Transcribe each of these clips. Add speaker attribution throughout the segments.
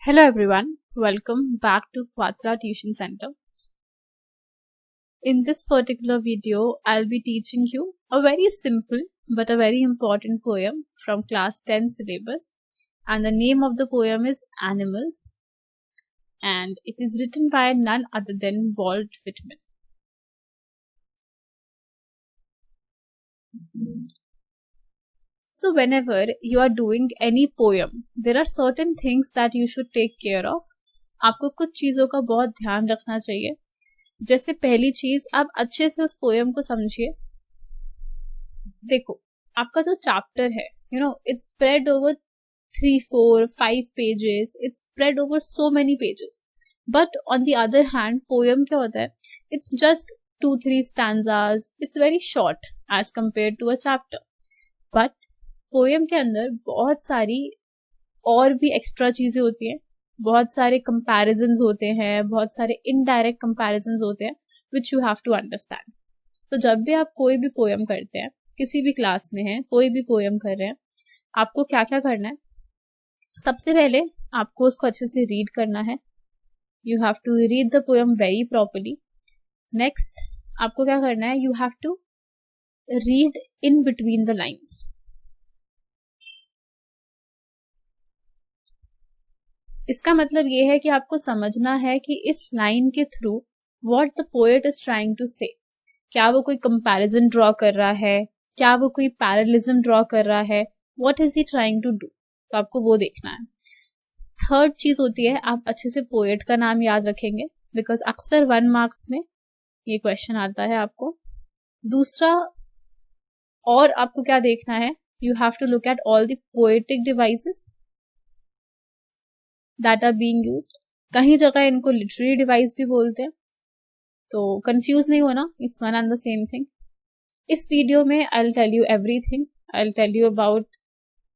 Speaker 1: Hello everyone, welcome back to Patra Tuition Center. In this particular video, I'll be teaching you a very simple but a very important poem from class 10 syllabus, and the name of the poem is Animals, and it is written by none other than Walt Whitman. So whenever you are doing any poem, there are certain things that you should take care of. आपको कुछ चीज़ों का बहुत ध्यान रखना चाहिए. जैसे पहली चीज़, आप अच्छे से उस पोएम को समझिए. देखो, आपका जो चैप्टर है, it's spread over 3, 4, 5 pages. It's spread over so many pages. But on the other hand, poem क्या होता है? It's just 2, 3 stanzas. It's very short as compared to a chapter. But poem के अंदर बहुत सारी और भी एक्स्ट्रा चीज़ें होती हैं, बहुत सारे कंपैरिजन्स होते हैं, बहुत सारे इनडायरेक्ट कंपैरिजन्स होते हैं which you have to understand. तो जब भी आप कोई भी पोएम करते हैं, किसी भी क्लास में हैं, कोई भी पोएम कर रहे हैं, आपको क्या क्या करना है? सबसे पहले आपको उसको अच्छे से रीड करना है. You have to read the poem very properly. Next आपको क्या करना है? You have to read in between the lines. इसका मतलब ये है कि आपको समझना है कि इस लाइन के through what the poet is trying to say. क्या वो कोई कंपैरिजन ड्रॉ कर रहा है? क्या वो कोई पैरेललिज्म ड्रॉ कर रहा है? What is he trying to do? तो आपको वो देखना है. थर्ड चीज होती है, आप अच्छे से पोएट का नाम याद रखेंगे, बिकॉज अक्सर 1 मार्क्स में ये क्वेश्चन आता है आपको. दूसरा, और आपको क्या देखना है? You have to look at all the poetic devices that are being used. कहीं जगह इनको लिटरेरी डिवाइस भी बोलते हैं, तो कंफ्यूज नहीं होना. It's one and the same thing. इस वीडियो में I will tell you everything. I will tell you about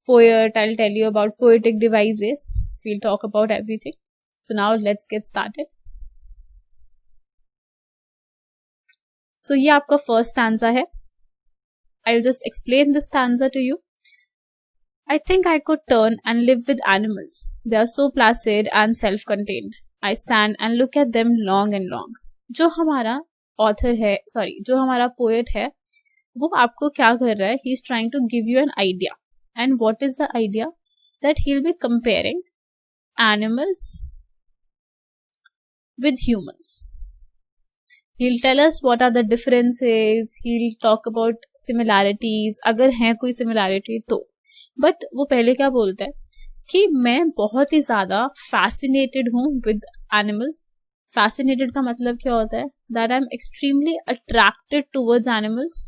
Speaker 1: poet, I will tell you about poetic devices. We will talk about everything. So now let's get started. So ये आपका first stanza है. I will just explain this stanza to you. I think I could turn and live with animals. They are so placid and self-contained. I stand and look at them long and long. जो हमारा author है, जो हमारा poet है, वो आपको क्या कर रहा है? He is trying to give you an idea. And what is the idea? That he'll be comparing animals with humans. He'll tell us what are the differences. He'll talk about similarities. अगर है कोई similarity तो. But वो पहले क्या बोलता है कि मैं बहुत ही ज्यादा फैसिनेटेड हूँ विद एनिमल्स. फैसिनेटेड का मतलब क्या होता है? That I am extremely attracted towards animals.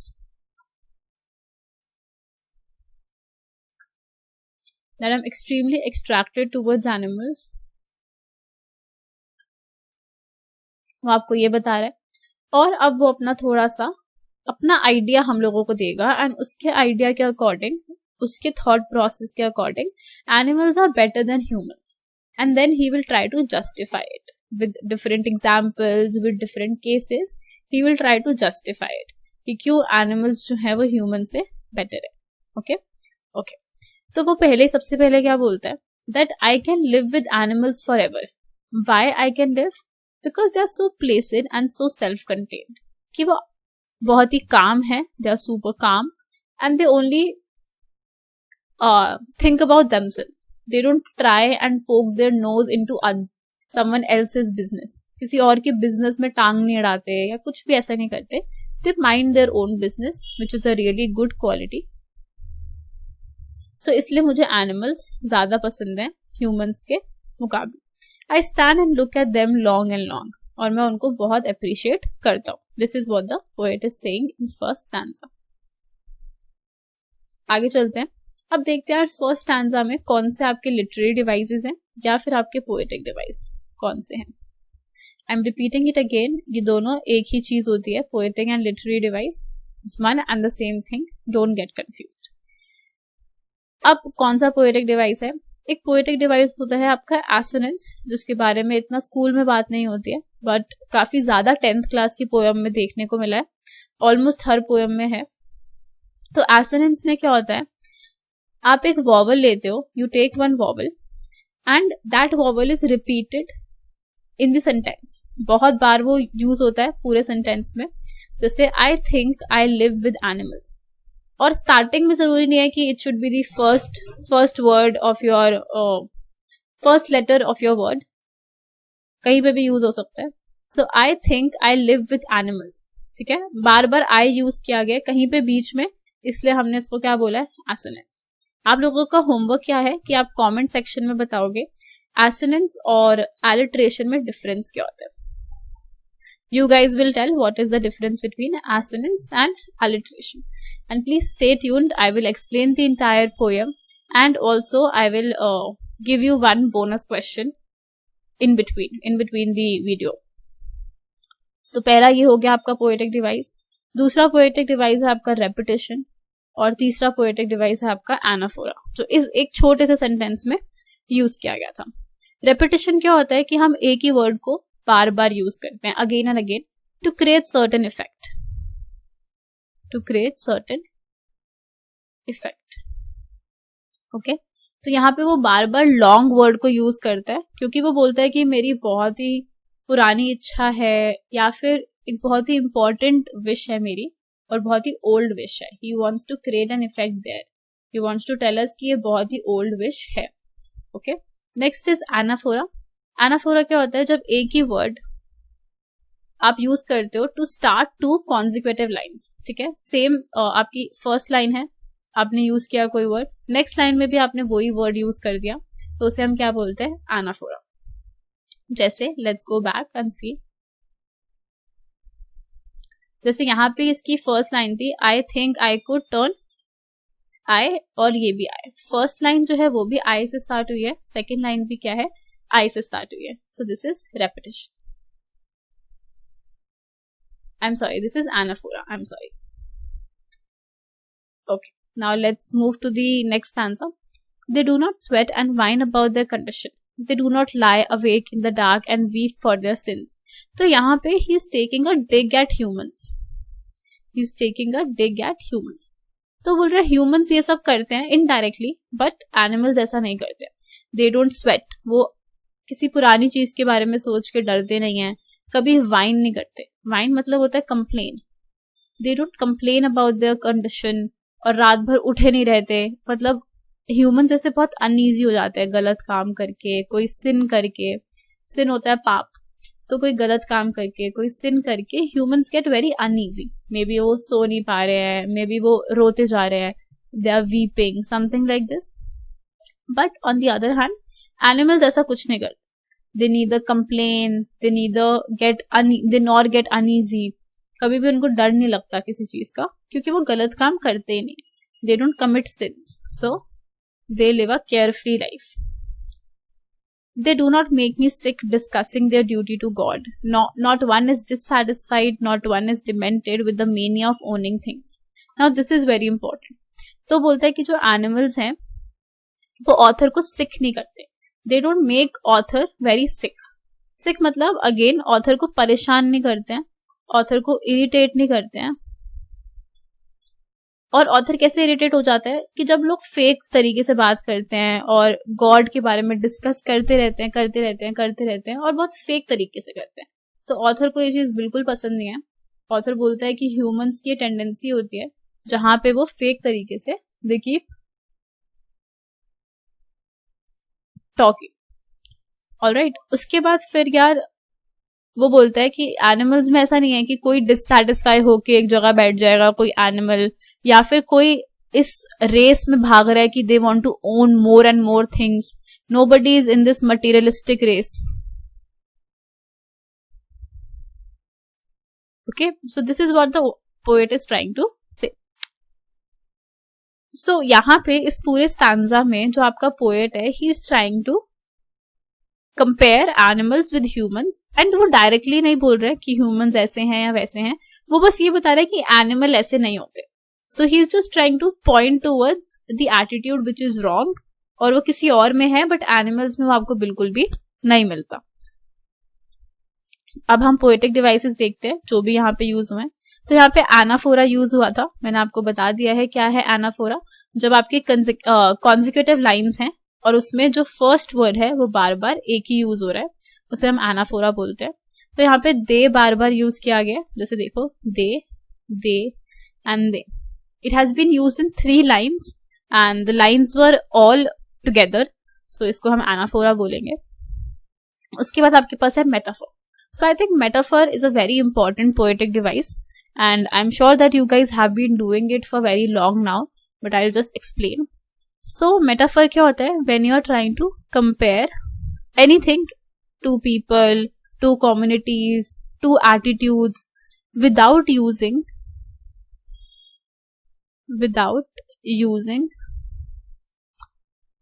Speaker 1: That I am extremely extracted towards animals. वो आपको ये बता रहा है. और अब वो अपना थोड़ा सा अपना आइडिया हम लोगों को देगा, एंड उसके आइडिया के अकॉर्डिंग, उसके थॉट प्रोसेस के according, animals are better than humans. And then he will try to justify it with different examples, with different cases. He will try to justify it कि क्यों animals जो है वो human से better है. Okay. तो वो सबसे पहले क्या बोलता है? That I can live with animals forever. Why I can live? Because they are so placid and so self contained. कि वो बहुत ही काम है, they are super calm, and they only think about themselves. They don't try and poke their nose into someone else's business. किसी और के business में टांग नहीं अड़ाते या कुछ भी ऐसा नहीं करते. They mind their own business, which is a really good quality. So इसलिए मुझे animals ज़्यादा पसंद हैं humans के मुकाबले. I stand and look at them long and long. और मैं उनको बहुत appreciate करता हूँ. This is what the poet is saying in first stanza. आगे चलते हैं. अब देखते हैं फर्स्ट स्टैंजा में कौन से आपके लिटरेरी डिवाइसेस हैं या फिर आपके पोएटिक डिवाइस कौन से हैं. I am repeating it again. ये दोनों एक ही चीज होती है, poetic and literary device. It's one and the same thing. Don't get confused. अब कौन सा पोएटिक डिवाइस है? एक पोएटिक डिवाइस होता है आपका एसोनेंस, जिसके बारे में इतना स्कूल में बात नहीं होती है, बट काफी ज्यादा 10th क्लास की पोएम में देखने को मिला है. ऑलमोस्ट हर पोएम में है. तो एसोनेंस में क्या होता है? आप एक वॉवल लेते हो, you take one vowel and that vowel is repeated in the sentence. बहुत बार वो यूज होता है पूरे सेंटेंस में. जैसे I think I live with animals. और स्टार्टिंग में जरूरी नहीं है कि it should be the first word of your first letter of your word. कहीं पे भी यूज हो सकता है. So I think I live with animals. ठीक है, बार बार आई यूज किया गया कहीं पे बीच में, इसलिए हमने इसको क्या बोला है, एसोनेंस. आप लोगों का होमवर्क क्या है कि आप कमेंट सेक्शन में बताओगे एसोनेंस और एलिट्रेशन में डिफरेंस क्या होता है. You guys will tell what is the difference between assonance and alliteration. And please stay tuned. I will explain the entire poem and also I will give you one bonus question in between the video. तो पहला ये हो गया आपका poetic device. दूसरा poetic device है आपका repetition और तीसरा पोएटिक डिवाइस है आपका एनाफोरा, जो इस एक छोटे से सेंटेंस में यूज किया गया था. रेपिटेशन क्या होता है कि हम एक ही वर्ड को बार बार यूज करते हैं again and again to create certain effect. Okay, तो यहाँ पे वो बार बार लॉन्ग वर्ड को यूज करता है क्योंकि वो बोलता है कि मेरी बहुत ही पुरानी इच्छा है या फिर एक बहुत ही इंपॉर्टेंट विश है मेरी और बहुत ही ओल्ड विश है. He wants to create an effect there. He wants to tell us कि ये बहुत ही ओल्ड विश है. Okay, next is anaphora. Anaphora क्या होता है, जब एक ही वर्ड आप यूज करते हो to start two consecutive lines. ठीक है, सेम आपकी फर्स्ट लाइन है, आपने यूज किया कोई वर्ड, नेक्स्ट लाइन में भी आपने वही वर्ड यूज कर दिया, तो उसे हम क्या बोलते हैं, एनाफोरा. जैसे let's go back and see. जैसे यहाँ पे इसकी फर्स्ट लाइन थी I think I could turn I, और ये भी आई. फर्स्ट लाइन जो है वो भी आई से स्टार्ट हुई है, सेकेंड लाइन भी क्या है, आई से स्टार्ट हुई है. So this is repetition. I am sorry, this is anaphora. I am sorry. Okay, now let's move to the next stanza. They do not sweat and whine about their condition. They do not lie awake in the dark and weep for their sins. तो यहाँ पे he is taking a dig at humans. He is taking a dig at humans. तो बोल रहे humans ये सब करते हैं indirectly, but animals ऐसा नहीं करते. They don't sweat. वो किसी पुरानी चीज के बारे में सोच के डरते नहीं हैं. कभी whine नहीं करते. whine मतलब होता है complain. They don't complain about their condition. और रात भर उठे नहीं रहते. मतलब ह्यूमन जैसे बहुत अनईजी हो जाते हैं गलत काम करके, कोई सिन करके. सिन होता है पाप, तो कोई गलत काम करके, कोई सिन करके humans get very uneasy. May be वो सो नहीं पा रहे हैं, मे बी वो रोते जा रहे हैं, they are weeping, something like this. But on the other hand animals ऐसा कुछ नहीं करते. They neither complain, they nor get uneasy. कभी भी उनको डर नहीं लगता किसी चीज का, क्योंकि वो गलत काम करते ही नहीं. They don't commit since, so they live a carefree life. They do not make me sick discussing their duty to God. Not one is dissatisfied, not one is demented with the mania of owning things. Now this is very important. तो बोलता है कि जो animals हैं वो author को sick नहीं करते. They don't make author very sick. Sick मतलब again ऑथर को परेशान नहीं करते हैं, ऑथर को irritate नहीं करते हैं. और ऑथर कैसे इरिटेट हो जाता है कि जब लोग फेक तरीके से बात करते हैं और गॉड के बारे में डिस्कस करते रहते हैं और बहुत फेक तरीके से करते हैं. तो ऑथर को ये चीज बिल्कुल पसंद नहीं है. ऑथर बोलता है कि ह्यूमंस की टेंडेंसी होती है जहां पे वो फेक तरीके से दे कीप टॉकिंग. ऑलराइट, उसके बाद फिर यार वो बोलता है कि एनिमल्स में ऐसा नहीं है कि कोई डिससैटिस्फाई होके एक जगह बैठ जाएगा कोई एनिमल, या फिर कोई इस रेस में भाग रहा है कि they want to own more and more things. Nobody is in this materialistic race. Okay, so this is what the poet is trying to say. So यहाँ पे इस पूरे स्टैंजा में जो आपका पोएट है, he is trying to compare animals with humans. And वो directly नहीं बोल रहे कि ह्यूमंस ऐसे हैं या वैसे हैं, वो बस ये बता रहे हैं कि एनिमल ऐसे नहीं होते. So he is just trying to point towards the attitude which is wrong, और वो किसी और में है बट एनिमल्स में वो आपको बिल्कुल भी नहीं मिलता. अब हम पोएटिक डिवाइसेस देखते हैं जो भी यहाँ पे यूज हुए हैं. तो यहाँ पे एनाफोरा यूज हुआ था, मैंने आपको बता दिया है क्या है एनाफोरा. जब आपके कॉन्जिक्यूटिव लाइन्स हैं और उसमें जो फर्स्ट वर्ड है वो बार बार एक ही यूज हो रहा है, उसे हम एनाफोरा बोलते हैं। तो यहाँ पे दे बार बार यूज किया गया, जैसे देखो they and they. It has been used in 3 lines and the lines were all together, so इसको हम एनाफोरा बोलेंगे। उसके बाद आपके पास है metaphor. So I think metaphor is a very important poetic device and I'm sure that you guys have been doing it for very long now, but I'll just explain. So metaphor क्या होता है? When you are trying to compare anything to people, to communities, to attitudes, without using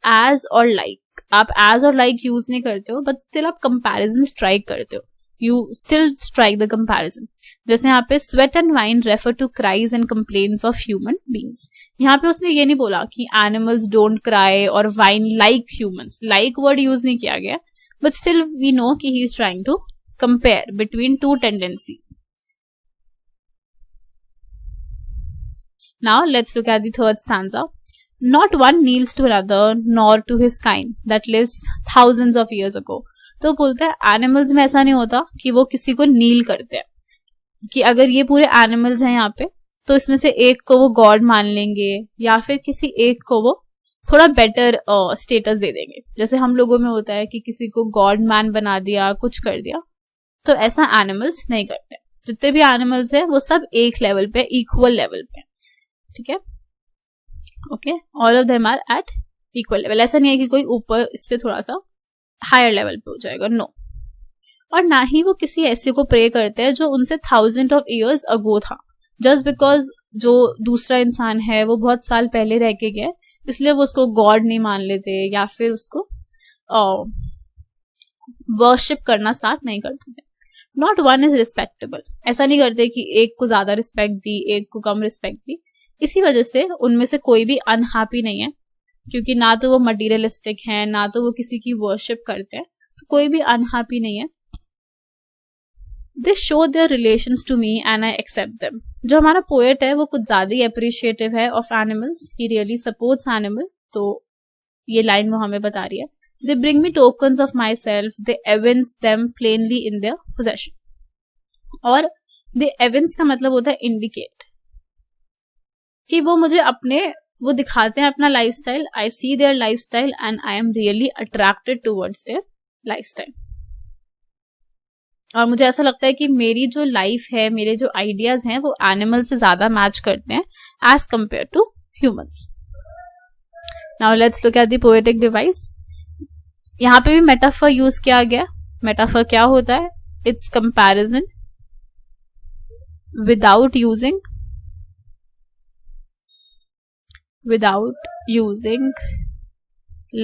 Speaker 1: as or like. आप as or like use नहीं करते हो, but still आप comparison strike करते हो. You still strike the comparison. जैसे यहाँ पे sweat and wine refer to cries and complaints of human beings. यहाँ पे उसने ये नहीं बोला कि animals don't cry और wine like humans. Like word use नहीं किया गया, but still we know कि he is trying to compare between 2 tendencies. Now let's look at the third stanza. Not one kneels to another nor to his kind that lives thousands of years ago. तो बोलता है animals में ऐसा नहीं होता कि वो किसी को नील करते हैं, कि अगर ये पूरे एनिमल्स हैं यहाँ पे तो इसमें से एक को वो गॉड मान लेंगे या फिर किसी एक को वो थोड़ा बेटर स्टेटस दे देंगे। जैसे हम लोगों में होता है कि किसी को गॉड मैन बना दिया, कुछ कर दिया, तो ऐसा एनिमल्स नहीं करते। जितने भी एनिमल्स हैं वो सब एक लेवल पे, इक्वल लेवल पे, ठीक है, okay, all of them are at equal level. ऐसा नहीं है कि कोई ऊपर इससे थोड़ा सा हायर लेवल पे हो जाएगा, नो। और ना ही वो किसी ऐसे को प्रे करते हैं जो उनसे 1000 of years ago था, जस्ट बिकॉज जो दूसरा इंसान है वो बहुत साल पहले रह के गया, इसलिए वो उसको गॉड नहीं मान लेते या फिर उसको वर्शिप करना स्टार्ट नहीं करते थे। नॉट वन इज रिस्पेक्टेबल, ऐसा नहीं करते कि एक को ज्यादा रिस्पेक्ट दी, एक को कम रिस्पेक्ट दी। इसी वजह से उनमें से कोई भी अनहैप्पी नहीं है, क्योंकि ना तो वो मटीरियलिस्टिक हैं, ना तो वो किसी की वर्शिप करते हैं, तो कोई भी अनहैप्पी नहीं है। They show their relations to me and I accept them. जो हमारा पोएट है वो कुछ ज्यादा ही अप्रिशिएटिव है of animals, he really supports animal, तो ये लाइन वो हमें बता रही है। They bring me tokens of myself, they evince them plainly in their possession. और दे एविंस का मतलब होता है इंडिकेट, कि वो मुझे वो दिखाते हैं अपना lifestyle. I see their lifestyle and I am really attracted towards their lifestyle. और मुझे ऐसा लगता है कि मेरी जो लाइफ है, मेरे जो आइडियाज हैं, वो एनिमल से ज्यादा मैच करते हैं as compared to humans. Now let's look at the poetic device. यहाँ पे भी मेटाफर यूज किया गया। मेटाफर क्या होता है? It's comparison without using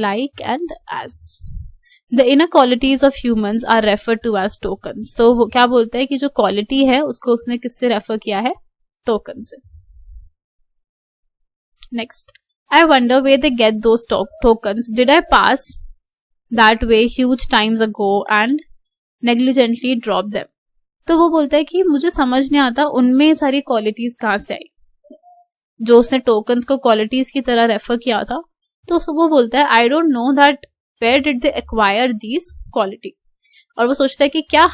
Speaker 1: like and as. The inner qualities of humans are referred to as tokens. तो वो क्या बोलते हैं कि जो क्वालिटी है उसको उसने किससे रेफर किया है? टोकन से। Next, I wonder where they get those tokens. Did I pass that way huge times ago and negligently drop them? तो वो बोलता है कि मुझे समझ नहीं आता उनमें सारी क्वालिटीज कहाँ से आई, जो उसने टोकन्स को क्वालिटीज की तरह रेफर किया था। तो वो बोलता है I don't know that where did they acquire these qualities. और वो सोचता है कि क्या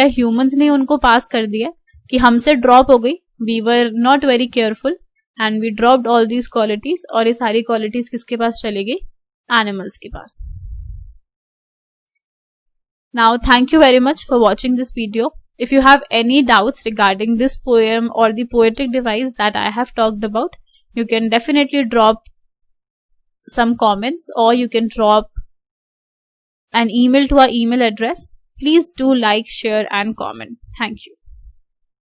Speaker 1: ह्यूमंस ने उनको पास कर दिया, कि हमसे ड्रॉप हो गई, we were not very careful and we dropped all these qualities, और ये सारी क्वालिटीज किसके पास चली गई? एनिमल्स के पास। Now, thank you very much for watching this video. If you have any doubts regarding this poem or the poetic device that I have talked about, you can definitely drop some comments, or you can drop an email to our email address. Please do like, share and comment. Thank you.